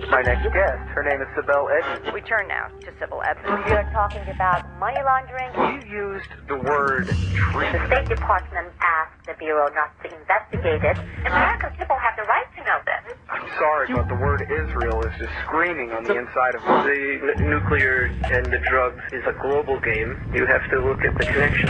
my next guest. Her name is Sibel Edmonds. We turn now to Sibel Edmonds. We are talking about money laundering. You used the word treason. The State Department asked the Bureau not to investigate it. American people have the right to know this. I'm sorry, but the word Israel is just screaming on the inside of me. The nuclear and the drugs is a global game. You have to look at the connection.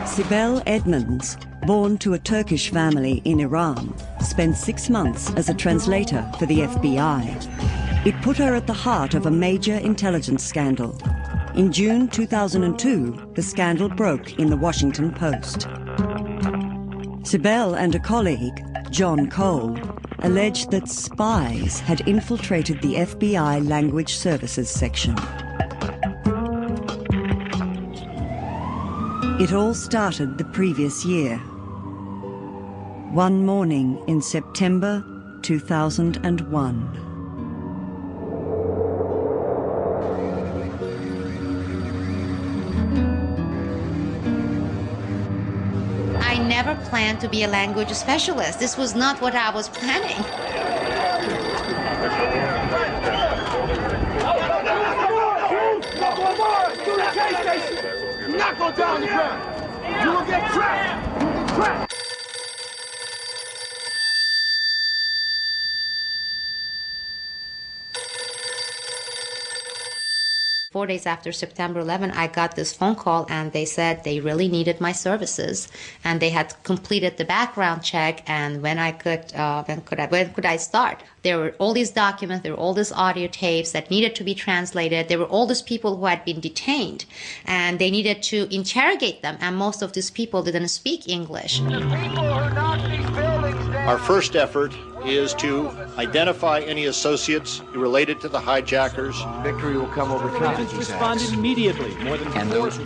Sibel Edmonds, born to a Turkish family in Iran, spent 6 months as a translator for the FBI. It put her at the heart of a major intelligence scandal. In June 2002, the scandal broke in the Washington Post. Sibel and a colleague, John Cole, alleged that spies had infiltrated the FBI Language Services section. It all started the previous year. One morning in September 2001. I never planned to be a language specialist. This was not what I was planning. Not go down on the ground. You will get trapped. You will get trapped. 4 days after September 11, I got this phone call and they said they really needed my services and they had completed the background check and when could I start? There were all these documents, there were all these audio tapes that needed to be translated. There were all these people who had been detained and they needed to interrogate them and most of these people didn't speak English. Our first effort is to identify any associates related to the hijackers. Victory will come over time. Responded immediately, more than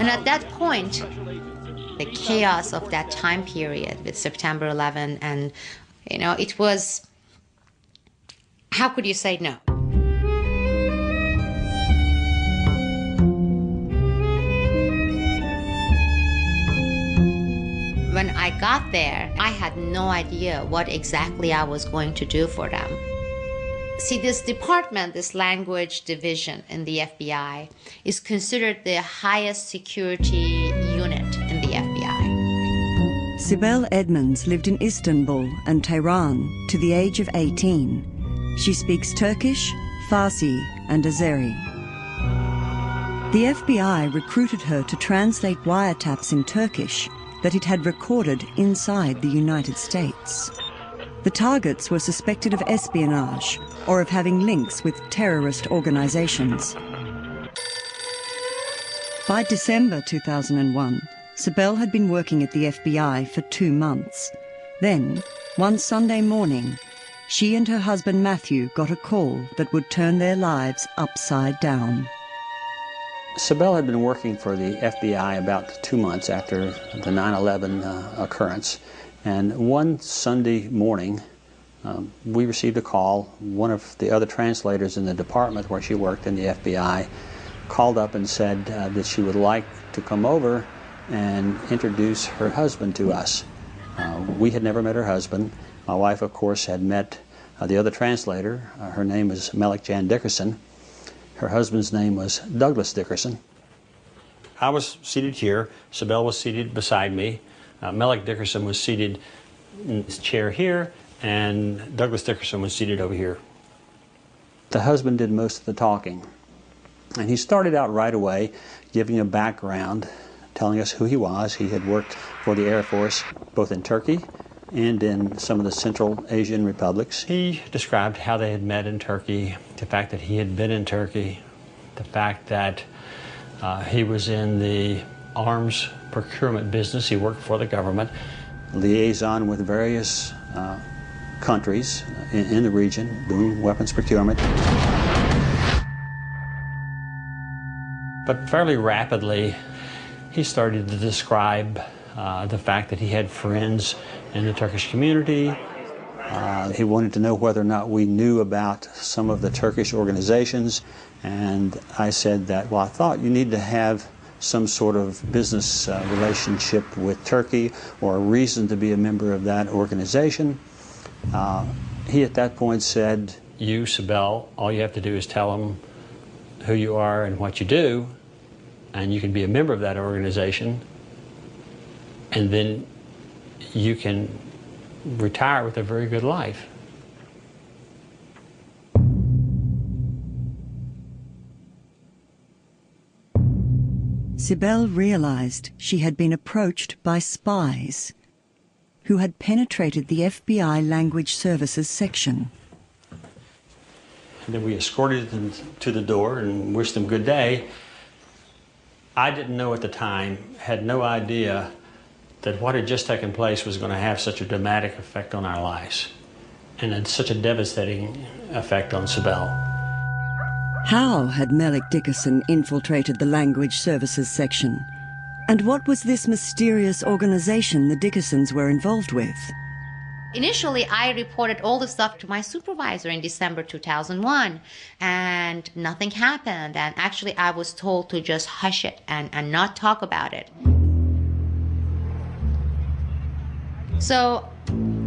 And at that point, the chaos of that time period with September 11 and, it was, how could you say no? When I got there, I had no idea what exactly I was going to do for them. See, this department, this language division in the FBI, is considered the highest security unit in the FBI. Sibel Edmonds lived in Istanbul and Tehran to the age of 18. She speaks Turkish, Farsi, and Azeri. The FBI recruited her to translate wiretaps in Turkish that it had recorded inside the United States. The targets were suspected of espionage or of having links with terrorist organizations. By December 2001, Sibel had been working at the FBI for 2 months. Then, one Sunday morning, she and her husband Matthew got a call that would turn their lives upside down. Sibel had been working for the FBI about 2 months after the 9/11 occurrence. And one Sunday morning, we received a call. One of the other translators in the department where she worked in the FBI called up and said that she would like to come over and introduce her husband to us. We had never met her husband. My wife, of course, had met the other translator. Her name is Melek Jan Dickerson. Her husband's name was Douglas Dickerson. I was seated here. Sibel was seated beside me. Melek Dickerson was seated in his chair here, and Douglas Dickerson was seated over here. The husband did most of the talking. And he started out right away giving a background, telling us who he was. He had worked for the Air Force both in Turkey and in some of the Central Asian republics. He described how they had met in Turkey, the fact that he had been in Turkey, the fact that he was in the arms procurement business. He worked for the government. Liaison with various countries in the region doing weapons procurement. But fairly rapidly, he started to describe the fact that he had friends in the Turkish community. He wanted to know whether or not we knew about some of the Turkish organizations, and I said that, well, I thought you need to have some sort of business relationship with Turkey or a reason to be a member of that organization. He at that point said, "You, Sibel, all you have to do is tell them who you are and what you do, and you can be a member of that organization, and then you can retire with a very good life." Sibel realized she had been approached by spies who had penetrated the FBI Language Services section. And then we escorted them to the door and wished them good day. I didn't know at the time, had no idea that what had just taken place was going to have such a dramatic effect on our lives and had such a devastating effect on Sibel. How had Melick Dickerson infiltrated the Language Services section? And what was this mysterious organization the Dickersons were involved with? Initially, I reported all the stuff to my supervisor in December 2001, and nothing happened. And actually, I was told to just hush it and not talk about it. So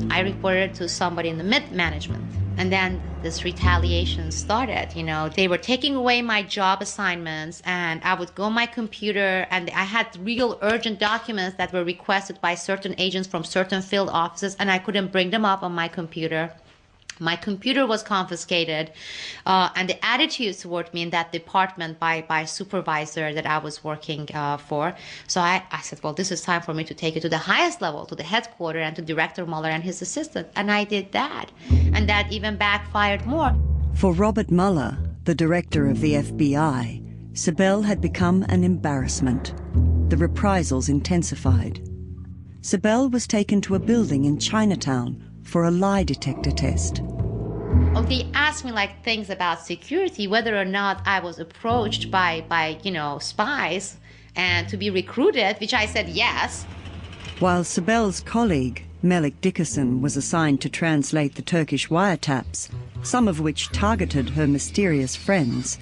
I reported to somebody in the mid-management. And then this retaliation started. You know, they were taking away my job assignments, and I would go on my computer, and I had real urgent documents that were requested by certain agents from certain field offices, and I couldn't bring them up on my computer. My computer was confiscated, and the attitudes toward me in that department by a supervisor that I was working for. So I said, well, this is time for me to take it to the highest level, to the headquarters, and to Director Mueller and his assistant. And I did that. And that even backfired more. For Robert Mueller, the director of the FBI, Sibel had become an embarrassment. The reprisals intensified. Sibel was taken to a building in Chinatown for a lie detector test. Oh, they asked me like things about security, whether or not I was approached by spies and to be recruited, which I said yes. While Sibel's colleague, Melick Dickerson, was assigned to translate the Turkish wiretaps, some of which targeted her mysterious friends,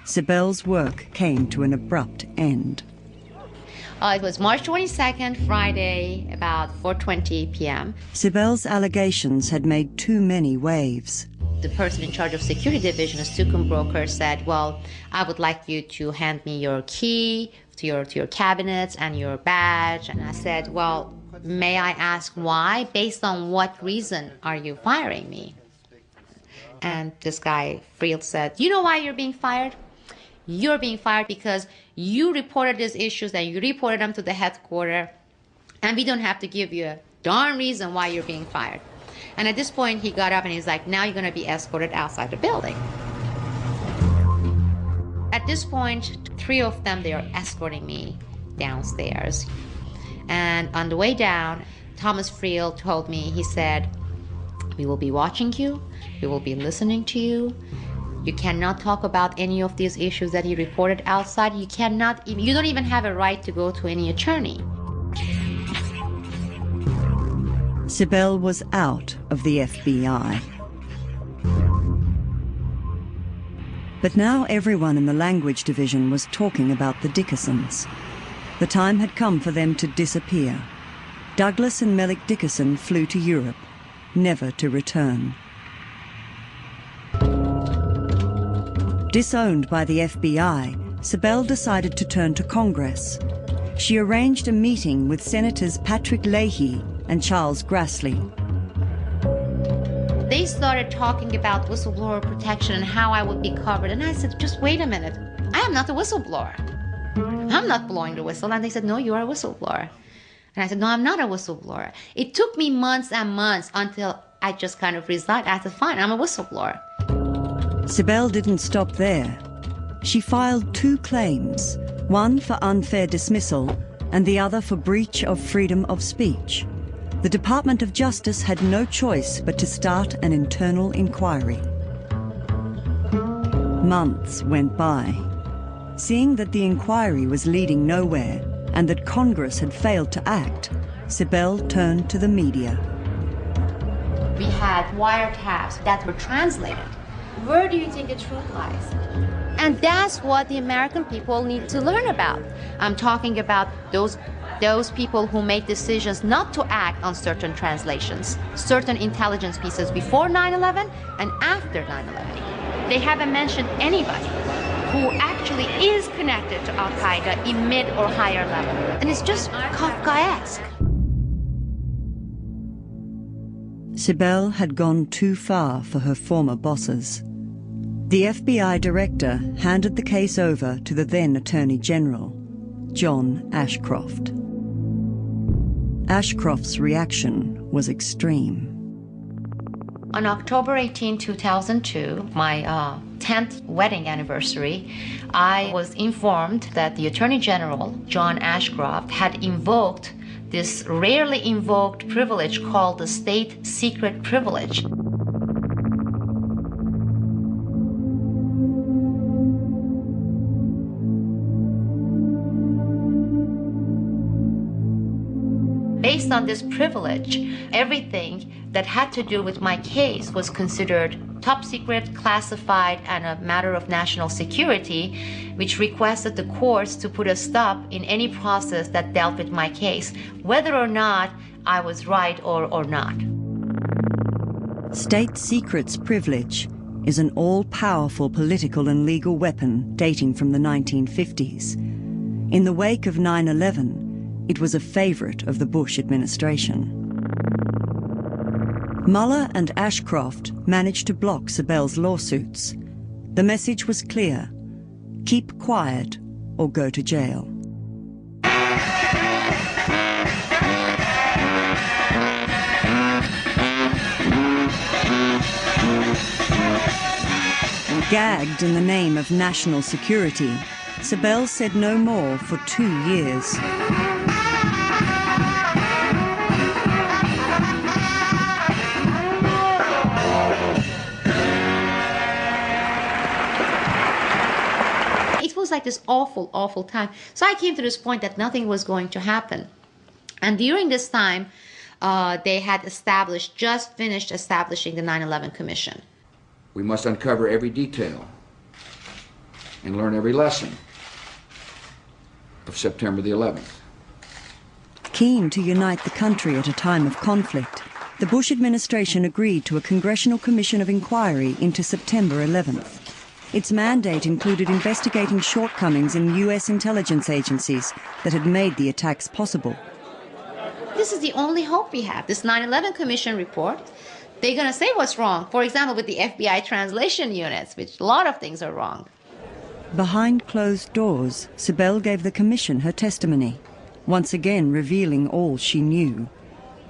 Sibel's work came to an abrupt end. It was March 22nd, Friday, about 4:20 p.m. Sibel's allegations had made too many waves. The person in charge of security division, a Sukun broker, said, well, I would like you to hand me your key to your cabinets and your badge. And I said, well, may I ask why? Based on what reason are you firing me? And this guy, Friel, said, you know why you're being fired? You're being fired because you reported these issues and you reported them to the headquarters, and we don't have to give you a darn reason why you're being fired. And at this point, he got up and he's like, now you're going to be escorted outside the building. At this point, 3 of them, they are escorting me downstairs. And on the way down, Thomas Friel told me, he said, we will be watching you, we will be listening to you. You cannot talk about any of these issues that he reported outside. You don't even have a right to go to any attorney. Sibel was out of the FBI. But now everyone in the language division was talking about the Dickersons. The time had come for them to disappear. Douglas and Melick Dickerson flew to Europe, never to return. Disowned by the FBI, Sibel decided to turn to Congress. She arranged a meeting with Senators Patrick Leahy and Charles Grassley. They started talking about whistleblower protection and how I would be covered. And I said, just wait a minute. I am not a whistleblower. I'm not blowing the whistle. And they said, no, you are a whistleblower. And I said, no, I'm not a whistleblower. It took me months and months until I just kind of resigned. I said, fine, I'm a whistleblower. Sibel didn't stop there. She filed 2 claims, one for unfair dismissal and the other for breach of freedom of speech. The Department of Justice had no choice but to start an internal inquiry. Months went by. Seeing that the inquiry was leading nowhere and that Congress had failed to act, Sibel turned to the media. We had wiretaps that were translated. Where do you think the truth lies? And that's what the American people need to learn about. I'm talking about those people who make decisions not to act on certain translations, certain intelligence pieces before 9/11 and after 9/11. They haven't mentioned anybody who actually is connected to Al-Qaeda in mid or higher level. And it's just Kafkaesque. Sibel had gone too far for her former bosses. The FBI director handed the case over to the then Attorney General, John Ashcroft. Ashcroft's reaction was extreme. On October 18, 2002, my 10th wedding anniversary, I was informed that the Attorney General, John Ashcroft, had invoked this rarely invoked privilege called the state secret privilege. Based on this privilege, everything that had to do with my case was considered top secret, classified, and a matter of national security, which requested the courts to put a stop in any process that dealt with my case, whether or not I was right or not. State secrets privilege is an all-powerful political and legal weapon dating from the 1950s. In the wake of 9/11, it was a favorite of the Bush administration. Mueller and Ashcroft managed to block Sibel's lawsuits. The message was clear: keep quiet or go to jail. Gagged in the name of national security, Sibel said no more for 2 years. It was like this awful, awful time. So I came to this point that nothing was going to happen. And during this time, they had just finished establishing the 9/11 Commission. We must uncover every detail and learn every lesson of September the 11th. Keen to unite the country at a time of conflict, the Bush administration agreed to a congressional commission of inquiry into September 11th. Its mandate included investigating shortcomings in U.S. intelligence agencies that had made the attacks possible. This is the only hope we have, this 9/11 Commission report. They're going to say what's wrong. For example, with the FBI translation units, which a lot of things are wrong. Behind closed doors, Sibel gave the commission her testimony, once again revealing all she knew.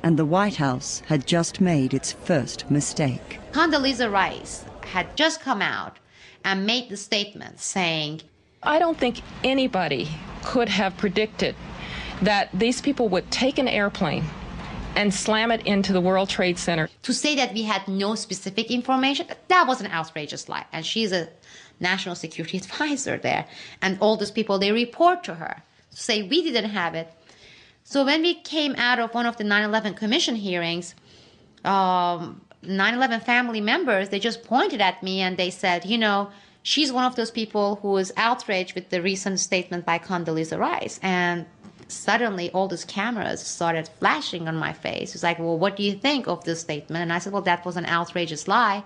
And the White House had just made its first mistake. Condoleezza Rice had just come out and made the statement saying, I don't think anybody could have predicted that these people would take an airplane and slam it into the World Trade Center. To say that we had no specific information, that was an outrageous lie. And she's a national security advisor there. And all those people, they report to her to say we didn't have it. So when we came out of one of the 9/11 Commission hearings, 9/11 family members, they just pointed at me and they said, you know, she's one of those people who was outraged with the recent statement by Condoleezza Rice. And suddenly all these cameras started flashing on my face. It's like, well, what do you think of this statement? And I said, well, that was an outrageous lie.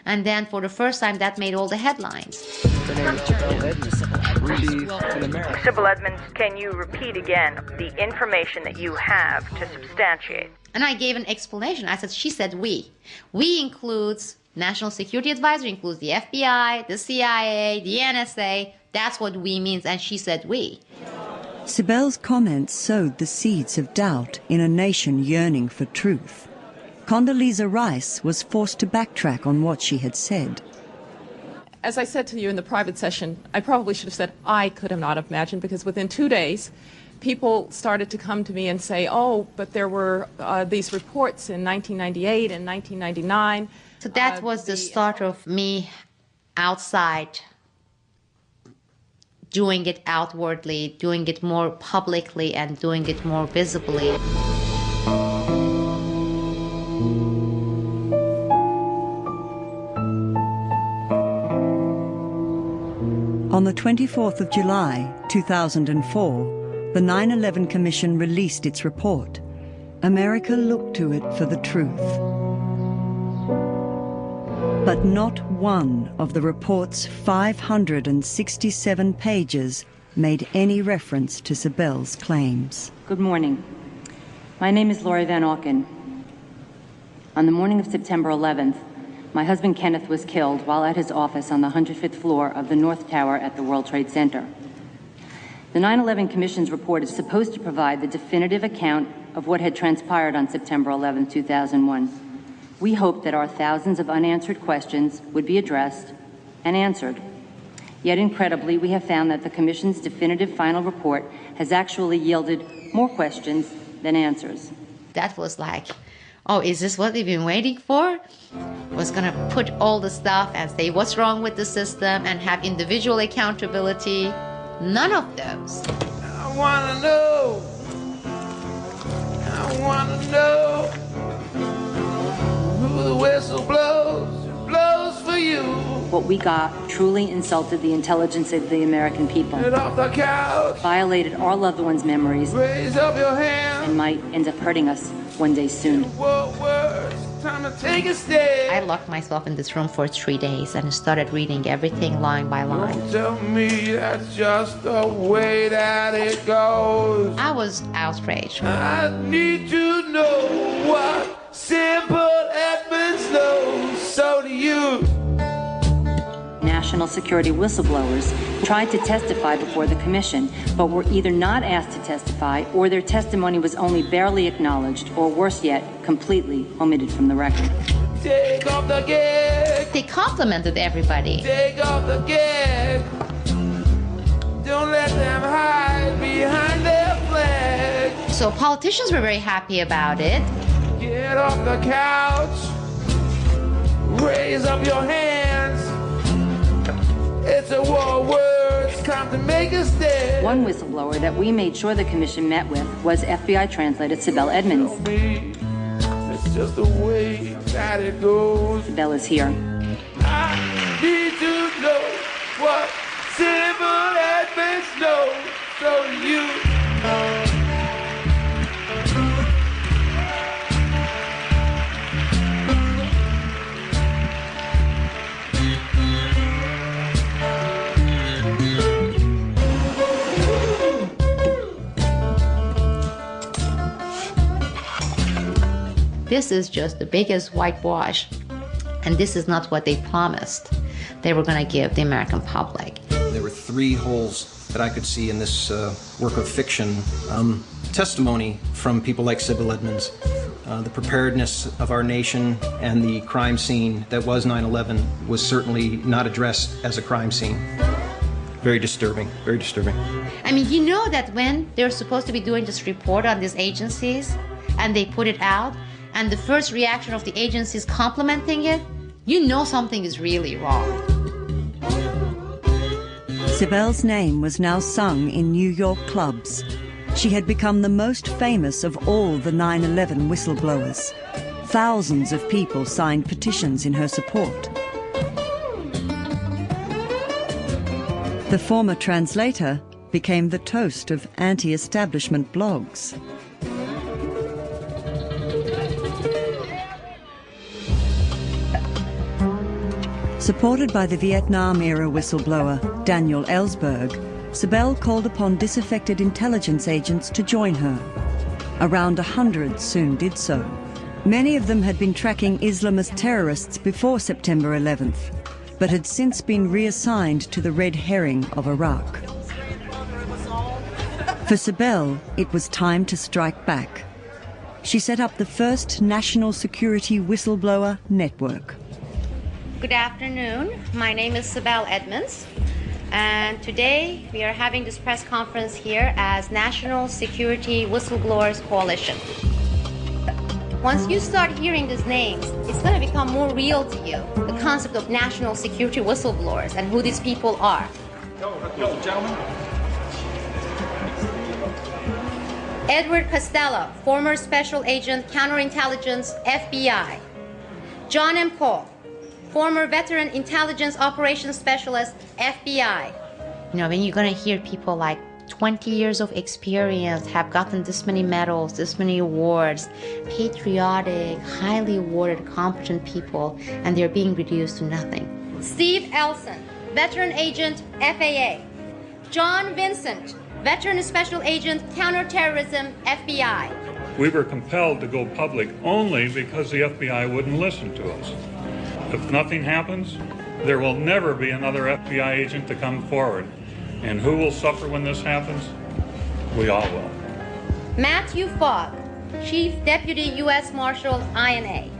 And then for the first time, that made all the headlines. Sibel Edmonds, can you repeat again the information that you have to substantiate? And I gave an explanation. I said, she said we. We includes National Security Advisor, includes the FBI, the CIA, the NSA. That's what we means. And she said we. Sibel's comments sowed the seeds of doubt in a nation yearning for truth. Condoleezza Rice was forced to backtrack on what she had said. As I said to you in the private session, I probably should have said I could have not imagined, because within 2 days, people started to come to me and say, oh, but there were these reports in 1998 and 1999. So that was the start of me outside, doing it outwardly, doing it more publicly, and doing it more visibly. On the 24th of July, 2004, the 9/11 Commission released its report. America looked to it for the truth. But not one of the report's 567 pages made any reference to Sibel's claims. Good morning. My name is Lori Van Auken. On the morning of September 11th, my husband Kenneth was killed while at his office on the 105th floor of the North Tower at the World Trade Center. The 9/11 Commission's report is supposed to provide the definitive account of what had transpired on September 11, 2001. We hoped that our thousands of unanswered questions would be addressed and answered. Yet incredibly, we have found that the Commission's definitive final report has actually yielded more questions than answers. That was like, oh, is this what we've been waiting for? Was going to put all the stuff and say what's wrong with the system and have individual accountability. None of those. I want to know who the whistle blows. It blows for you. What we got truly insulted the intelligence of the American people. Get off the couch. Violated our loved ones' memories. Raise up your hand. And might end up hurting us one day soon. Time to take a stand. I locked myself in this room for 3 days and started reading everything line by line. Don't tell me that's just the way that it goes. I was outraged. I need to know what Sibel Edmonds knows. So do you. National security whistleblowers tried to testify before the Commission, but were either not asked to testify or their testimony was only barely acknowledged, or worse yet, completely omitted from the record. Take off the gag. They complimented everybody. Take off the gag. Don't let them hide behind their flag. So politicians were very happy about it. Get off the couch. Raise up your hands. It's a war of words, time to make a stand. One whistleblower that we made sure the Commission met with was FBI translator Sibel Edmonds. It's just the way that it goes. Sibel is here. I need to know what Sibel Edmonds knows. So do you. This is just the biggest whitewash, and this is not what they promised they were going to give the American public. There were 3 holes that I could see in this work of fiction. Testimony from people like Sibel Edmonds, the preparedness of our nation, and the crime scene that was 9/11 was certainly not addressed as a crime scene. Very disturbing, very disturbing. I mean, you know that when they're supposed to be doing this report on these agencies, and they put it out, and the first reaction of the agencies complimenting it, you know something is really wrong. Sibel's name was now sung in New York clubs. She had become the most famous of all the 9/11 whistleblowers. Thousands of people signed petitions in her support. The former translator became the toast of anti-establishment blogs. Supported by the Vietnam-era whistleblower Daniel Ellsberg, Sibel called upon disaffected intelligence agents to join her. Around 100 soon did so. Many of them had been tracking Islamist terrorists before September 11th, but had since been reassigned to the red herring of Iraq. For Sibel, it was time to strike back. She set up the first national security whistleblower network. Good afternoon. My name is Sibel Edmonds, and today we are having this press conference here as National Security Whistleblowers Coalition. Once you start hearing these names, it's going to become more real to you, the concept of national security whistleblowers and who these people are. Yo, gentlemen. Edward Costello, former Special Agent, Counterintelligence, FBI. John M. Paul, former Veteran Intelligence Operations Specialist, FBI. When you're going to hear people like 20 years of experience, have gotten this many medals, this many awards, patriotic, highly awarded, competent people, and they're being reduced to nothing. Steve Elson, Veteran Agent, FAA. John Vincent, Veteran Special Agent, Counterterrorism, FBI. We were compelled to go public only because the FBI wouldn't listen to us. If nothing happens, there will never be another FBI agent to come forward. And who will suffer when this happens? We all will. Matthew Fogg, Chief Deputy U.S. Marshal, INA.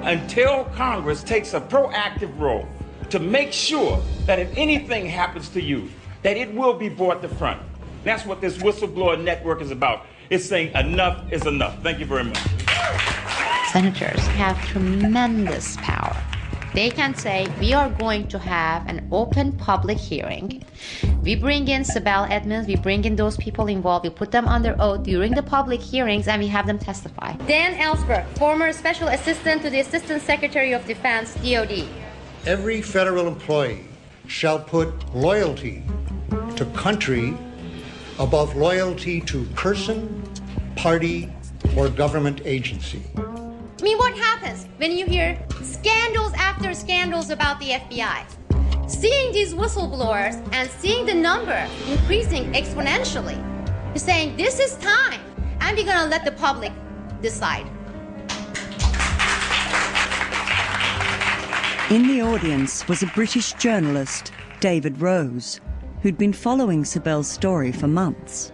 Until Congress takes a proactive role to make sure that if anything happens to you, that it will be brought to front. That's what this whistleblower network is about. It's saying enough is enough. Thank you very much. Senators have tremendous power. They can say, we are going to have an open public hearing. We bring in Sibel Edmonds, we bring in those people involved, we put them under oath during the public hearings, and we have them testify. Dan Ellsberg, former Special Assistant to the Assistant Secretary of Defense, DOD. Every federal employee shall put loyalty to country above loyalty to person, party, or government agency. I mean, what happens when you hear scandals after scandals about the FBI? Seeing these whistleblowers and seeing the number increasing exponentially, you're saying this is time, and we're going to let the public decide. In the audience was a British journalist, David Rose, who'd been following Sibel's story for months.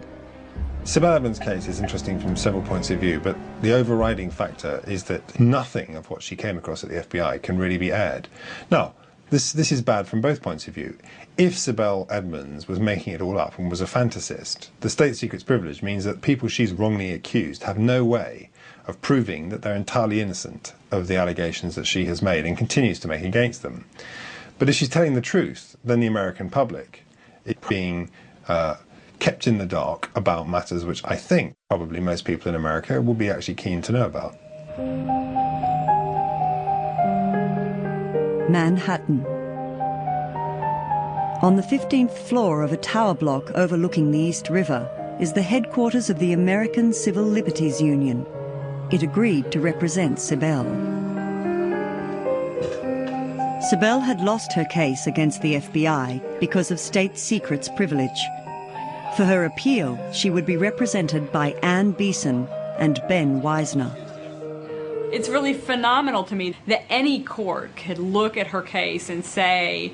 Sibel Edmonds' case is interesting from several points of view, but the overriding factor is that nothing of what she came across at the FBI can really be aired. Now, this is bad from both points of view. If Sibel Edmonds was making it all up and was a fantasist, the state secret's privilege means that people she's wrongly accused have no way of proving that they're entirely innocent of the allegations that she has made and continues to make against them. But if she's telling the truth, then the American public is being kept in the dark about matters which I think probably most people in America will be actually keen to know about. Manhattan. On the 15th floor of a tower block overlooking the East River is the headquarters of the American Civil Liberties Union. It agreed to represent Sibel. Sibel had lost her case against the FBI because of state secrets privilege. For her appeal, she would be represented by Ann Beeson and Ben Wisner. It's really phenomenal to me that any court could look at her case and say,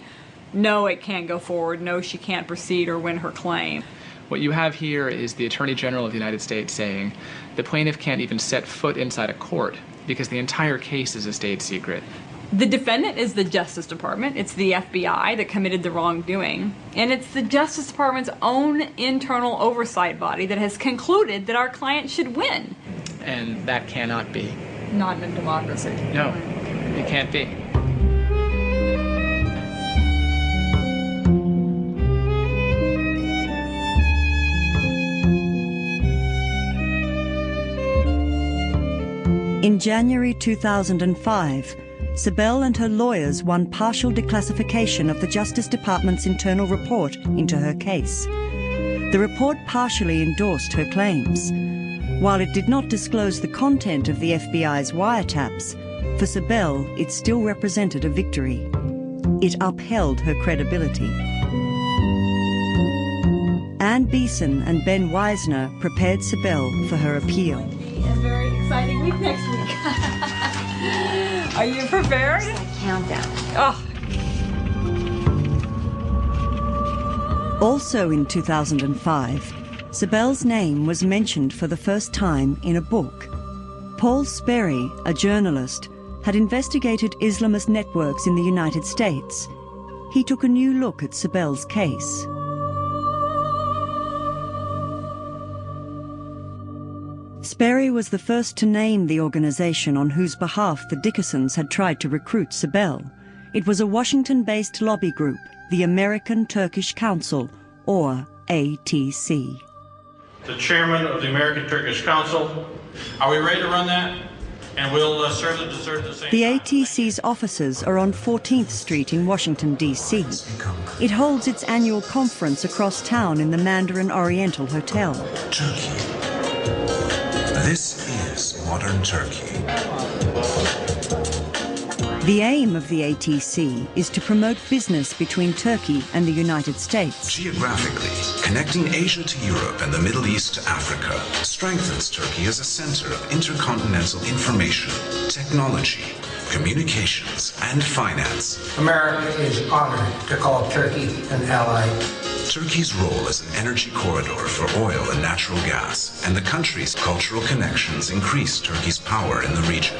no, it can't go forward, no, she can't proceed or win her claim. What you have here is the Attorney General of the United States saying the plaintiff can't even set foot inside a court because the entire case is a state secret. The defendant is the Justice Department. It's the FBI that committed the wrongdoing. And it's the Justice Department's own internal oversight body that has concluded that our client should win. And that cannot be. Not in a democracy. No, it can't be. In January 2005, Sibel and her lawyers won partial declassification of the Justice Department's internal report into her case. The report partially endorsed her claims. While it did not disclose the content of the FBI's wiretaps, for Sibel it still represented a victory. It upheld her credibility. Ann Beeson and Ben Wisner prepared Sibel for her appeal. A very exciting week next week. Are you prepared? Countdown. Oh. Also in 2005, Sibel's name was mentioned for the first time in a book. Paul Sperry, a journalist, had investigated Islamist networks in the United States. He took a new look at Sibel's case. Sperry was the first to name the organization on whose behalf the Dickersons had tried to recruit Sibel. It was a Washington-based lobby group, the American Turkish Council, or ATC. The chairman of the American Turkish Council. Are we ready to run that? And we'll serve the dessert at the same The time. ATC's offices are on 14th Street in Washington, D.C. It holds its annual conference across town in the Mandarin Oriental Hotel. Turkey. This is modern Turkey. The aim of the ATC is to promote business between Turkey and the United States. Geographically, connecting Asia to Europe and the Middle East to Africa strengthens Turkey as a center of intercontinental information, technology, communications, and finance. America is honored to call Turkey an ally. Turkey's role as an energy corridor for oil and natural gas, and the country's cultural connections increase Turkey's power in the region.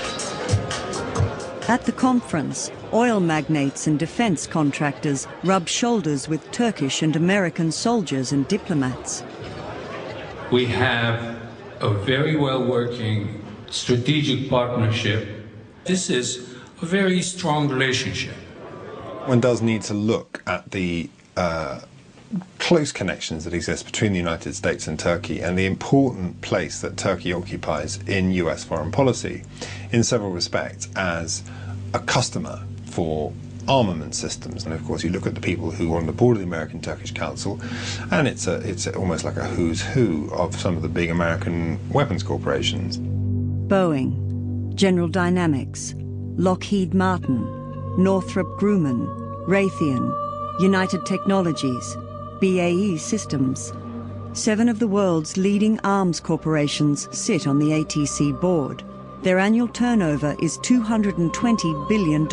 At the conference, oil magnates and defense contractors rub shoulders with Turkish and American soldiers and diplomats. We have a very well-working strategic partnership. This is a very strong relationship. One does need to look at the close connections that exist between the United States and Turkey and the important place that Turkey occupies in US foreign policy in several respects as a customer for armament systems. And of course you look at the people who are on the board of the American-Turkish Council, and it's almost like a who's who of some of the big American weapons corporations. Boeing, General Dynamics, Lockheed Martin, Northrop Grumman, Raytheon, United Technologies, BAE Systems. 7 of the world's leading arms corporations sit on the ATC board. Their annual turnover is $220 billion,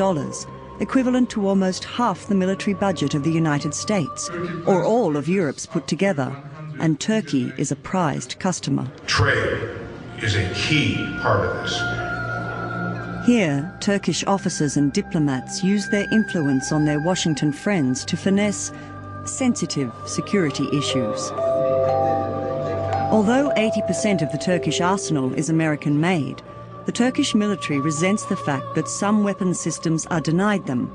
equivalent to almost half the military budget of the United States, or all of Europe's put together, and Turkey is a prized customer. Trade is a key part of this. Here, Turkish officers and diplomats use their influence on their Washington friends to finesse sensitive security issues. Although 80% of the Turkish arsenal is American-made, the Turkish military resents the fact that some weapon systems are denied them.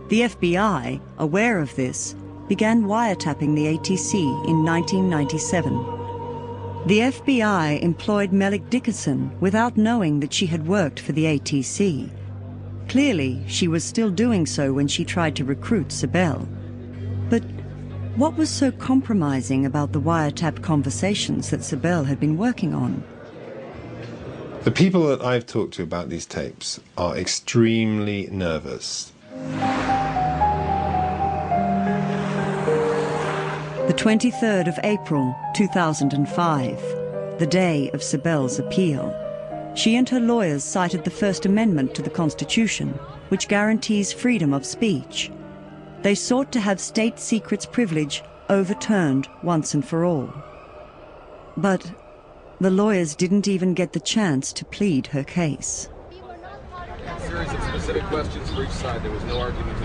The FBI, aware of this, began wiretapping the ATC in 1997. The FBI employed Melik Dickerson without knowing that she had worked for the ATC. Clearly, she was still doing so when she tried to recruit Sibel. But what was so compromising about the wiretap conversations that Sibel had been working on? The people that I've talked to about these tapes are extremely nervous. The 23rd of April, 2005, the day of Sibel's appeal. She and her lawyers cited the First Amendment to the Constitution, which guarantees freedom of speech. They sought to have state secrets privilege overturned once and for all. But the lawyers didn't even get the chance to plead her case. A series of specific questions for each side. There was no argument.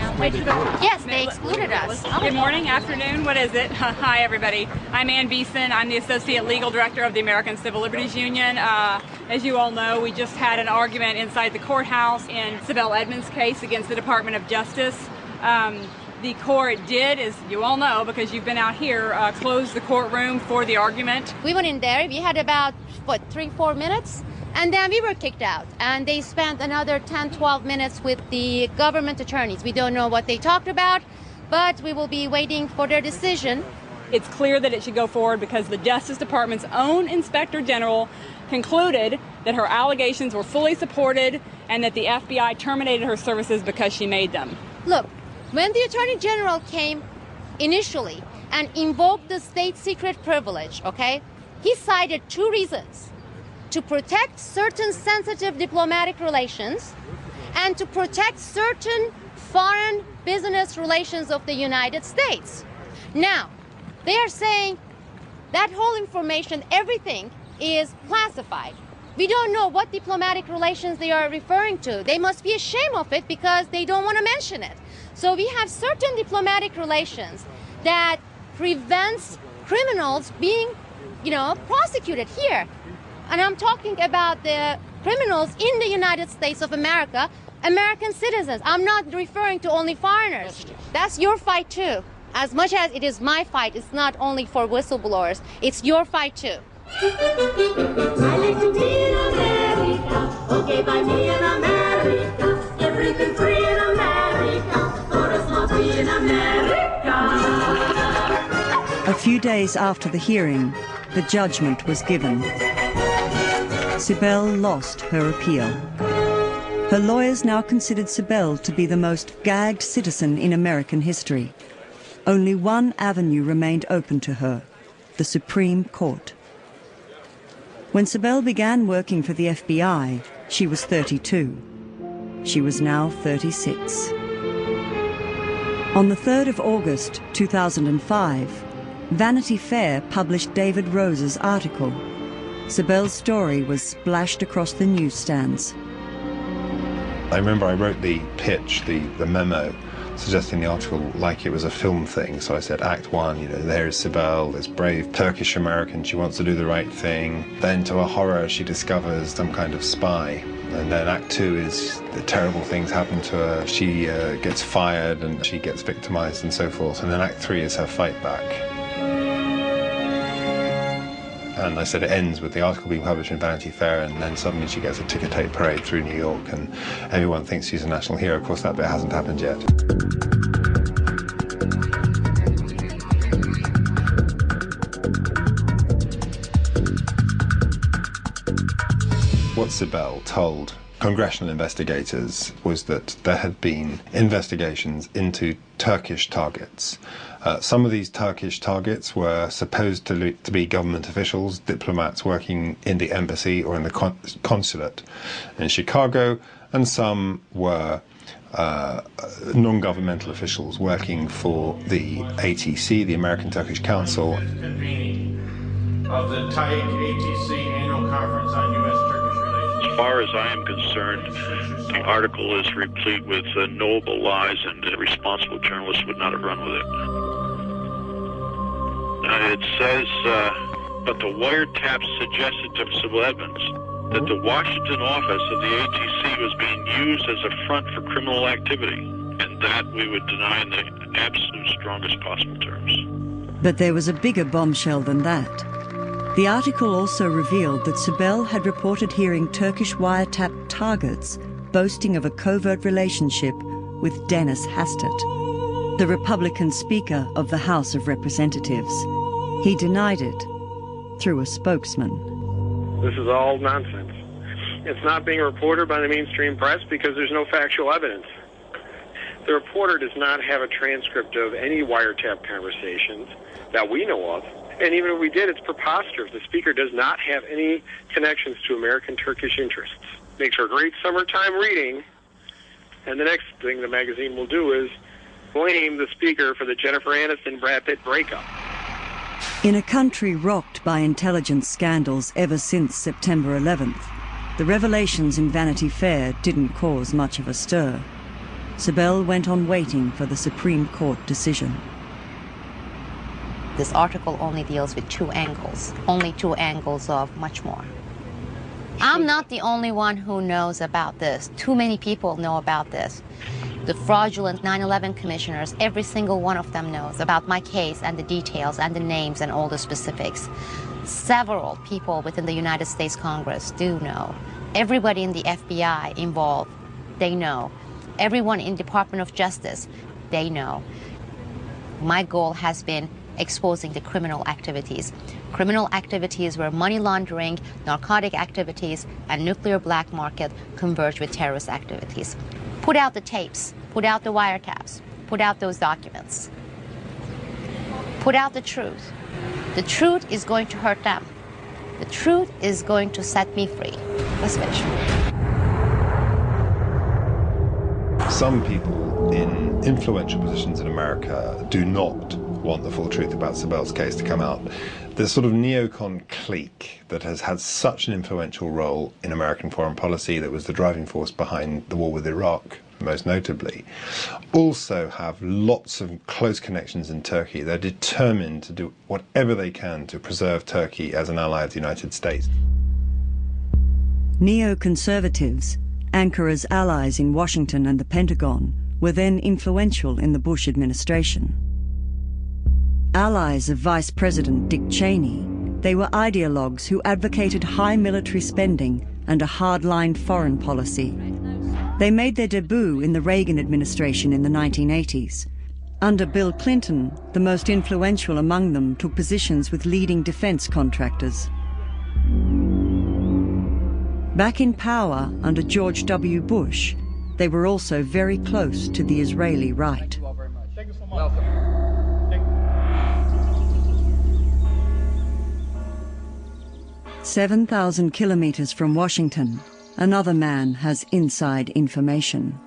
Yes, they excluded us. Good morning, afternoon, what is it? Hi, everybody. I'm Ann Beeson. I'm the Associate Legal Director of the American Civil Liberties Union. As you all know, we just had an argument inside the courthouse in Sibel Edmonds' case against the Department of Justice. The court did, as you all know, because you've been out here, close the courtroom for the argument. We went in there. We had about, 3-4 minutes? And then we were kicked out. And they spent another 10-12 minutes with the government attorneys. We don't know what they talked about, but we will be waiting for their decision. It's clear that it should go forward because the Justice Department's own Inspector General concluded that her allegations were fully supported and that the FBI terminated her services because she made them. Look, when the Attorney General came initially and invoked the state secret privilege, okay, he cited 2 reasons: to protect certain sensitive diplomatic relations and to protect certain foreign business relations of the United States. Now, they are saying that whole information, everything, is classified. We don't know what diplomatic relations they are referring to. They must be ashamed of it because they don't want to mention it. So we have certain diplomatic relations that prevents criminals being, prosecuted here. And I'm talking about the criminals in the United States of America, American citizens. I'm not referring to only foreigners. That's your fight too. As much as it is my fight, it's not only for whistleblowers, it's your fight too. I lived in America. Okay, bye. few days after the hearing, the judgment was given. Sibel lost her appeal. Her lawyers now considered Sibel to be the most gagged citizen in American history. Only one avenue remained open to her, the Supreme Court. When Sibel began working for the FBI, she was 32. She was now 36. On the 3rd of August 2005, Vanity Fair published David Rose's article. Sibel's story was splashed across the newsstands. I remember I wrote the pitch, the memo, suggesting the article like it was a film thing. So I said, Act 1, you know, there is Sibel, this brave Turkish American, she wants to do the right thing. Then to her horror, she discovers some kind of spy. And then Act 2 is the terrible things happen to her. She gets fired and she gets victimized and so forth. And then Act 3 is her fight back. And I said it ends with the article being published in Vanity Fair, and then suddenly she gets a ticker tape parade through New York, and everyone thinks she's a national hero. Of course, that bit hasn't happened yet. What Sibel told congressional investigators was that there had been investigations into Turkish targets. Some of these Turkish targets were supposed to be government officials, diplomats working in the embassy or in the consulate in Chicago, and some were non-governmental officials working for the ATC, the American Turkish Council. Of the TAIC ATC Annual Conference on U.S.-Turkish Relations. As far as I am concerned, the article is replete with knowable lies, and a responsible journalist would not have run with it. It says, but the wiretaps suggested to Sibel Edmonds that the Washington office of the ATC was being used as a front for criminal activity, and that we would deny in the absolute strongest possible terms. But there was a bigger bombshell than that. The article also revealed that Sibel had reported hearing Turkish wiretap targets boasting of a covert relationship with Dennis Hastert, the Republican Speaker of the House of Representatives. He denied it through a spokesman. This is all nonsense. It's not being reported by the mainstream press because there's no factual evidence. The reporter does not have a transcript of any wiretap conversations that we know of. And even if we did, it's preposterous. The speaker does not have any connections to American Turkish interests. Makes for great summertime reading. And the next thing the magazine will do is blame the speaker for the Jennifer Aniston-Brad Pitt breakup. In a country rocked by intelligence scandals ever since September 11th, the revelations in Vanity Fair didn't cause much of a stir. Sibel went on waiting for the Supreme Court decision. This article only deals with two angles of much more. I'm not the only one who knows about this. Too many people know about this. The fraudulent 9/11 commissioners, every single one of them knows about my case and the details and the names and all the specifics. Several people within the United States Congress do know. Everybody in the FBI involved, they know. Everyone in Department of Justice, they know. My goal has been exposing the criminal activities. Criminal activities where money laundering, narcotic activities, and nuclear black market converge with terrorist activities. Put out the tapes, put out the wiretaps, put out those documents. Put out the truth. The truth is going to hurt them. The truth is going to set me free. Let's finish. Some people in influential positions in America do not want the full truth about Sibel's case to come out. The sort of neocon clique that has had such an influential role in American foreign policy, that was the driving force behind the war with Iraq, most notably, also have lots of close connections in Turkey. They're determined to do whatever they can to preserve Turkey as an ally of the United States. Neoconservatives, Ankara's allies in Washington and the Pentagon, were then influential in the Bush administration. Allies of Vice President Dick Cheney, they were ideologues who advocated high military spending and a hardline foreign policy. They made their debut in the Reagan administration in the 1980s. Under Bill Clinton, the most influential among them took positions with leading defense contractors. Back in power under George W. Bush, they were also very close to the Israeli right. 7,000 kilometers from Washington, another man has inside information.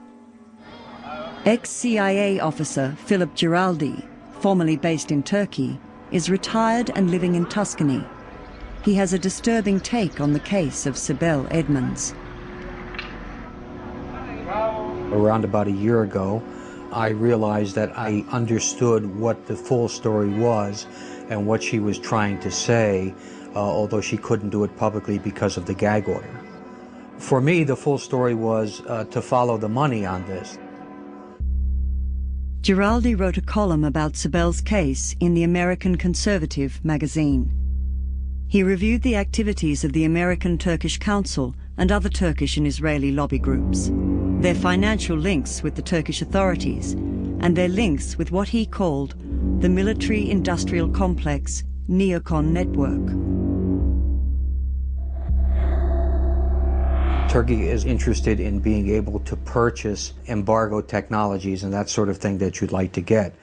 Ex-CIA officer Philip Giraldi, formerly based in Turkey, is retired and living in Tuscany. He has a disturbing take on the case of Sibel Edmonds. Around about a year ago, I realized that I understood what the full story was and what she was trying to say, although she couldn't do it publicly because of the gag order. For me, the full story was to follow the money on this. Giraldi wrote a column about Sibel's case in the American Conservative magazine. He reviewed the activities of the American-Turkish Council and other Turkish and Israeli lobby groups, their financial links with the Turkish authorities, and their links with what he called the military-industrial complex neocon network. Turkey is interested in being able to purchase embargo technologies and that sort of thing that you'd like to get.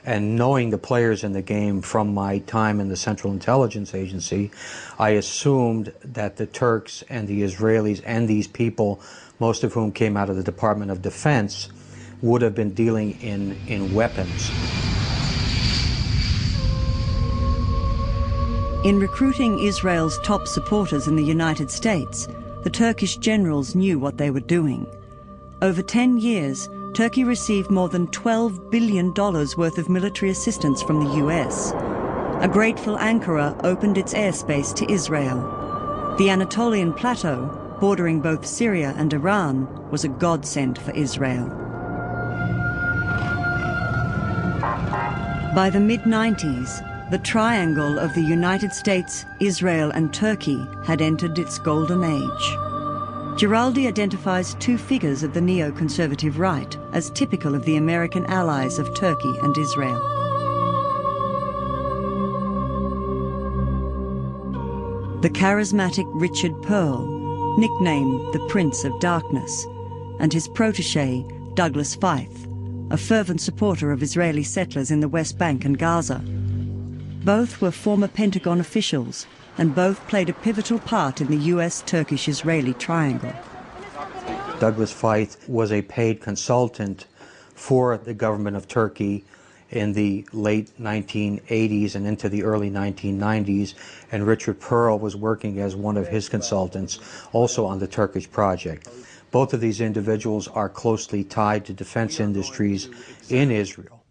And knowing the players in the game from my time in the Central Intelligence Agency, I assumed that the Turks and the Israelis and these people, most of whom came out of the Department of Defense, would have been dealing in weapons. In recruiting Israel's top supporters in the United States, the Turkish generals knew what they were doing. Over 10 years, Turkey received more than $12 billion worth of military assistance from the US. A grateful Ankara opened its airspace to Israel. The Anatolian Plateau, bordering both Syria and Iran, was a godsend for Israel. By the mid-90s, the triangle of the United States, Israel and Turkey had entered its golden age. Giraldi identifies two figures of the neoconservative right as typical of the American allies of Turkey and Israel. The charismatic Richard Pearl, nicknamed the Prince of Darkness, and his protege, Douglas Feith, a fervent supporter of Israeli settlers in the West Bank and Gaza. Both were former Pentagon officials, and both played a pivotal part in the US-Turkish-Israeli triangle. Douglas Feith was a paid consultant for the government of Turkey in the late 1980s and into the early 1990s, and Richard Pearl was working as one of his consultants, also on the Turkish project. Both of these individuals are closely tied to defense industries in Israel.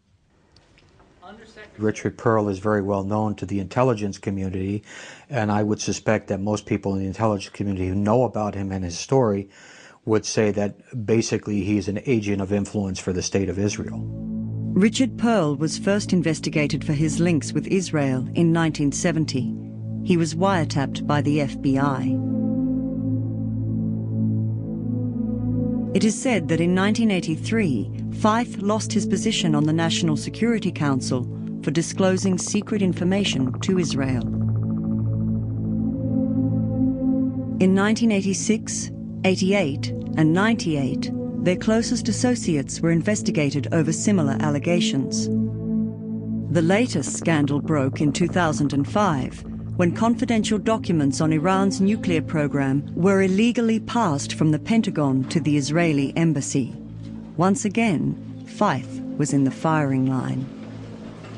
Richard Pearl is very well known to the intelligence community, and I would suspect that most people in the intelligence community who know about him and his story would say that basically he's an agent of influence for the state of Israel. Richard Pearl was first investigated for his links with Israel in 1970. He was wiretapped by the FBI. It is said that in 1983, Feith lost his position on the National Security Council for disclosing secret information to Israel. In 1986, 88, and 98, their closest associates were investigated over similar allegations. The latest scandal broke in 2005, when confidential documents on Iran's nuclear program were illegally passed from the Pentagon to the Israeli embassy. Once again, Feith was in the firing line.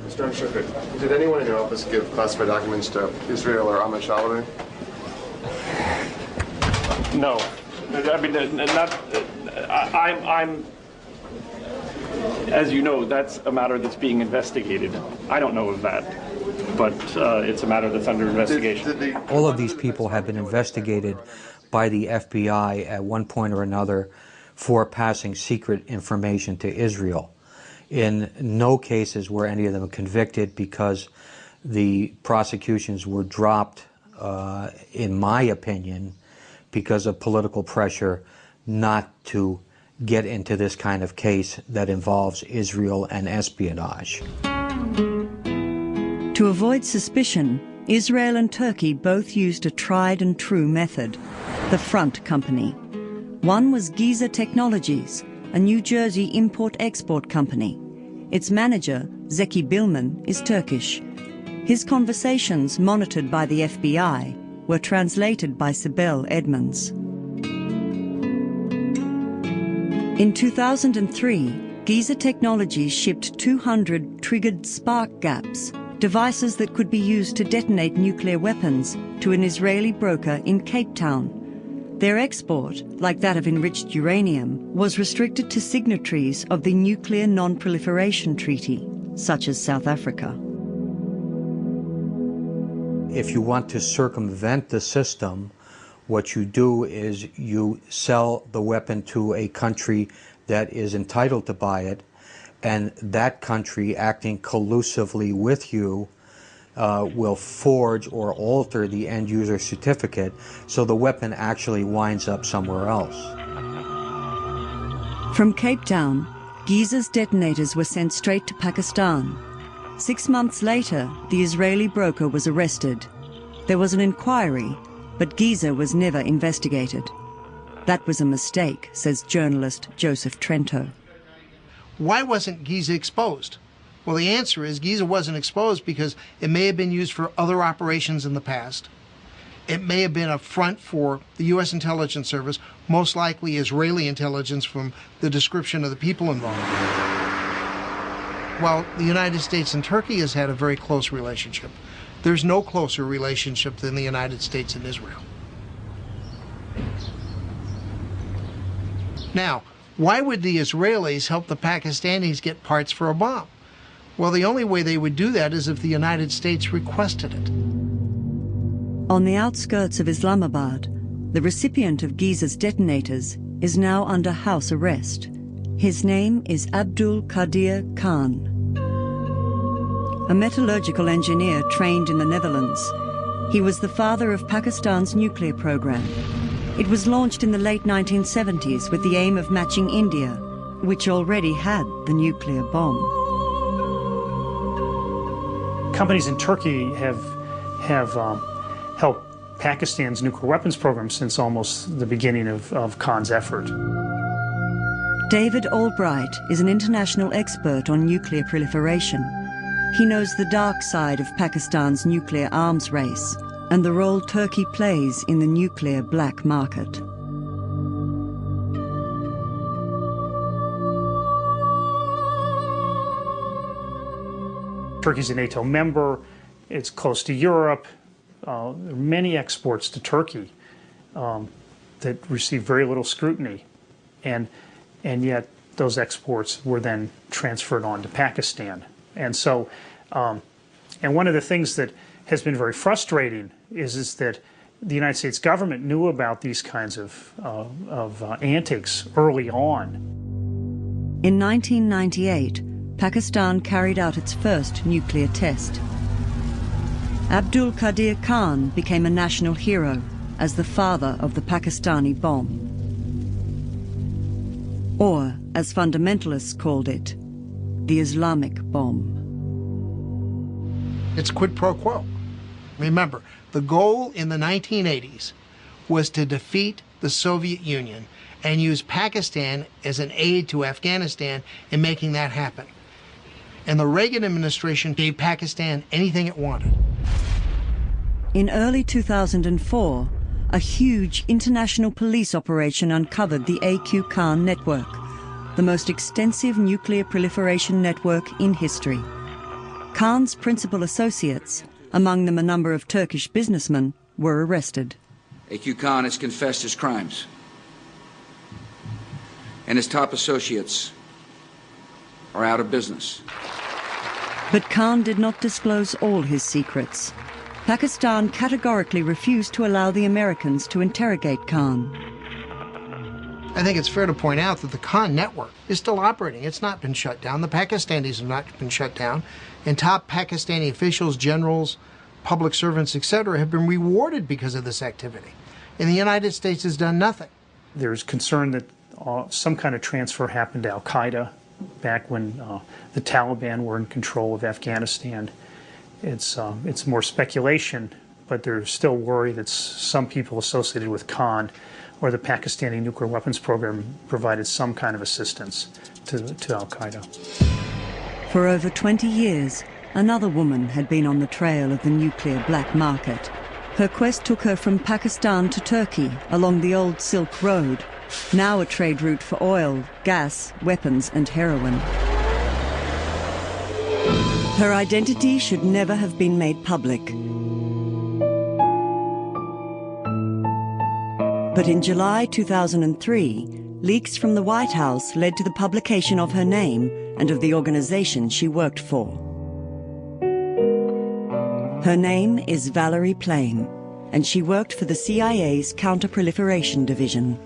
Mr. Shukri, did anyone in your office give classified documents to Israel or Ahmed Shalaway? No. I mean, I'm, as you know, that's a matter that's being investigated. I don't know of that, but it's a matter that's under investigation. All of these people have been investigated by the FBI at one point or another for passing secret information to Israel. In no cases were any of them convicted because the prosecutions were dropped, in my opinion, because of political pressure not to get into this kind of case that involves Israel and espionage. To avoid suspicion, Israel and Turkey both used a tried and true method, the front company. One was Giza Technologies, a New Jersey import-export company. Its manager, Zeki Bilman, is Turkish. His conversations, monitored by the FBI, were translated by Sibel Edmonds. In 2003, Giza Technologies shipped 200 triggered spark gaps, devices that could be used to detonate nuclear weapons, to an Israeli broker in Cape Town. Their export, like that of enriched uranium, was restricted to signatories of the Nuclear Non-Proliferation Treaty, such as South Africa. If you want to circumvent the system, what you do is you sell the weapon to a country that is entitled to buy it, and that country, acting collusively with you, will forge or alter the end-user certificate, so the weapon actually winds up somewhere else. From Cape Town, Giza's detonators were sent straight to Pakistan. 6 months later, the Israeli broker was arrested. There was an inquiry, but Giza was never investigated. That was a mistake, says journalist Joseph Trento. Why wasn't Giza exposed? Well, the answer is Giza wasn't exposed because it may have been used for other operations in the past. It may have been a front for the U.S. intelligence service, most likely Israeli intelligence from the description of the people involved. While the United States and Turkey has had a very close relationship, there's no closer relationship than the United States and Israel. Now, why would the Israelis help the Pakistanis get parts for a bomb? Well, the only way they would do that is if the United States requested it. On the outskirts of Islamabad, the recipient of Giza's detonators is now under house arrest. His name is Abdul Qadir Khan. A metallurgical engineer trained in the Netherlands, he was the father of Pakistan's nuclear program. It was launched in the late 1970s with the aim of matching India, which already had the nuclear bomb. Companies in Turkey have helped Pakistan's nuclear weapons program since almost the beginning of Khan's effort. David Albright is an international expert on nuclear proliferation. He knows the dark side of Pakistan's nuclear arms race and the role Turkey plays in the nuclear black market. Turkey's a NATO member, it's close to Europe. There are many exports to Turkey that receive very little scrutiny, and yet those exports were then transferred on to Pakistan. And so, and one of the things that has been very frustrating is that the United States government knew about these kinds of antics early on. In 1998, Pakistan carried out its first nuclear test. Abdul Qadir Khan became a national hero as the father of the Pakistani bomb. Or, as fundamentalists called it, the Islamic bomb. It's quid pro quo. Remember, the goal in the 1980s was to defeat the Soviet Union and use Pakistan as an aid to Afghanistan in making that happen. And the Reagan administration gave Pakistan anything it wanted. In early 2004, a huge international police operation uncovered the AQ Khan network, the most extensive nuclear proliferation network in history. Khan's principal associates, among them a number of Turkish businessmen, were arrested. AQ Khan has confessed his crimes, and his top associates are out of business. But Khan did not disclose all his secrets. Pakistan categorically refused to allow the Americans to interrogate Khan. I think it's fair to point out that the Khan network is still operating. It's not been shut down. The Pakistanis have not been shut down. And top Pakistani officials, generals, public servants, etc., have been rewarded because of this activity. And the United States has done nothing. There's concern that some kind of transfer happened to Al-Qaeda back when the Taliban were in control of Afghanistan. It's more speculation, but there's still worry that some people associated with Khan or the Pakistani nuclear weapons program provided some kind of assistance to Al-Qaeda. For over 20 years, another woman had been on the trail of the nuclear black market. Her quest took her from Pakistan to Turkey along the old Silk Road, now a trade route for oil, gas, weapons and heroin. Her identity should never have been made public. But in July 2003, leaks from the White House led to the publication of her name and of the organization she worked for. Her name is Valerie Plame, and she worked for the CIA's Counter-Proliferation Division.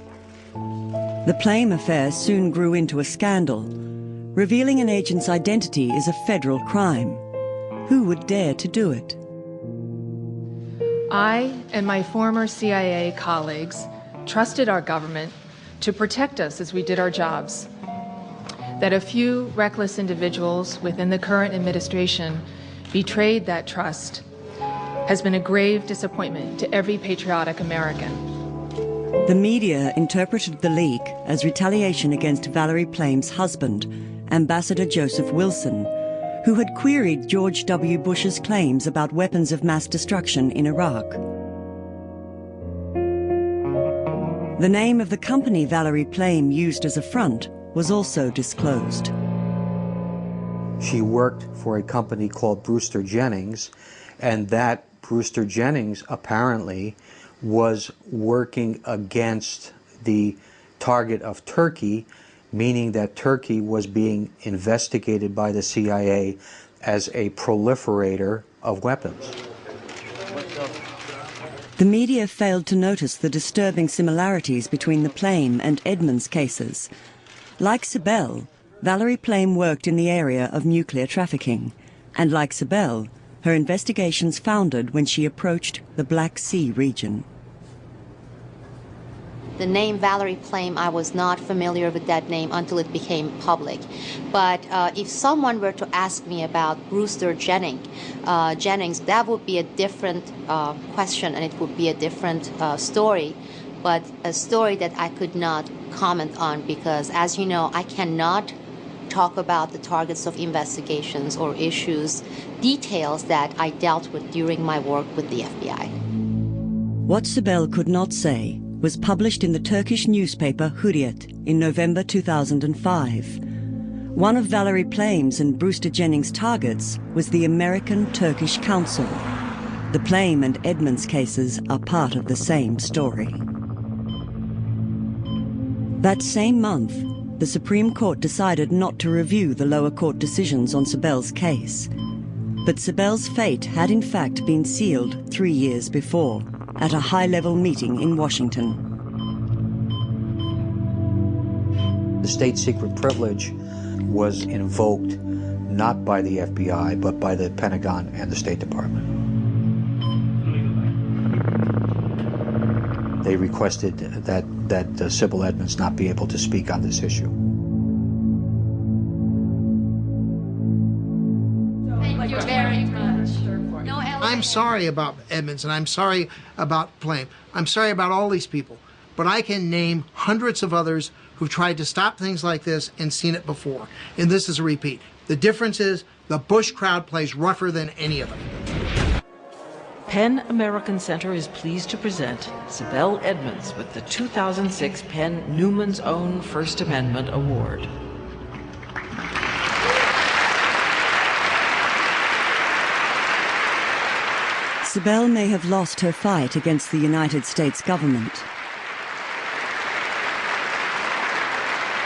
The Plame affair soon grew into a scandal. Revealing an agent's identity is a federal crime. Who would dare to do it? I and my former CIA colleagues trusted our government to protect us as we did our jobs. That a few reckless individuals within the current administration betrayed that trust has been a grave disappointment to every patriotic American. The media interpreted the leak as retaliation against Valerie Plame's husband, Ambassador Joseph Wilson, who had queried George W. Bush's claims about weapons of mass destruction in Iraq. The name of the company Valerie Plame used as a front was also disclosed. She worked for a company called Brewster Jennings, and that Brewster Jennings apparently was working against the target of Turkey, meaning that Turkey was being investigated by the CIA as a proliferator of weapons. The media failed to notice the disturbing similarities between the Plame and Edmonds cases. Like Sibel, Valerie Plame worked in the area of nuclear trafficking, and like Sibel, her investigations foundered when she approached the Black Sea region. The name Valerie Plame, I was not familiar with that name until it became public. But if someone were to ask me about Brewster Jennings, that would be a different question, and it would be a different story, but a story that I could not comment on because, as you know, I cannot talk about the targets of investigations or issues, details that I dealt with during my work with the FBI. What Sibel could not say was published in the Turkish newspaper Hürriyet in November 2005. One of Valerie Plame's and Brewster Jennings' targets was the American-Turkish Council. The Plame and Edmonds cases are part of the same story. That same month, the Supreme Court decided not to review the lower court decisions on Sibel's case. But Sibel's fate had in fact been sealed 3 years before, at a high-level meeting in Washington. The state secret privilege was invoked not by the FBI, but by the Pentagon and the State Department. They requested that Sibel Edmonds not be able to speak on this issue. Thank you very much. I'm sorry about Edmonds, and I'm sorry about Plame. I'm sorry about all these people. But I can name hundreds of others who've tried to stop things like this and seen it before. And this is a repeat. The difference is the Bush crowd plays rougher than any of them. Penn American Center is pleased to present Sibel Edmonds with the 2006 Penn Newman's Own First Amendment Award. Sibel may have lost her fight against the United States government.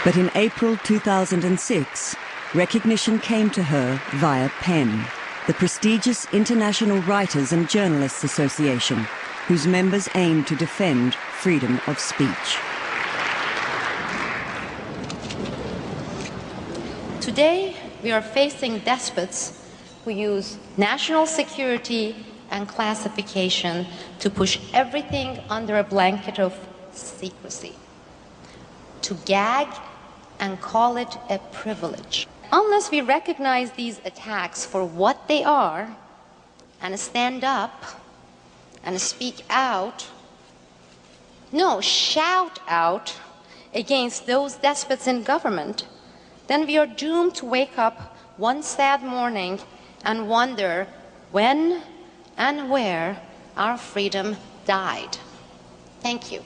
But in April 2006, recognition came to her via Penn, the prestigious International Writers and Journalists Association, whose members aim to defend freedom of speech. Today, we are facing despots who use national security and classification to push everything under a blanket of secrecy. to gag and call it a privilege. Unless we recognize these attacks for what they are and stand up and speak out, no, shout out against those despots in government, then we are doomed to wake up one sad morning and wonder when and where our freedom died. Thank you.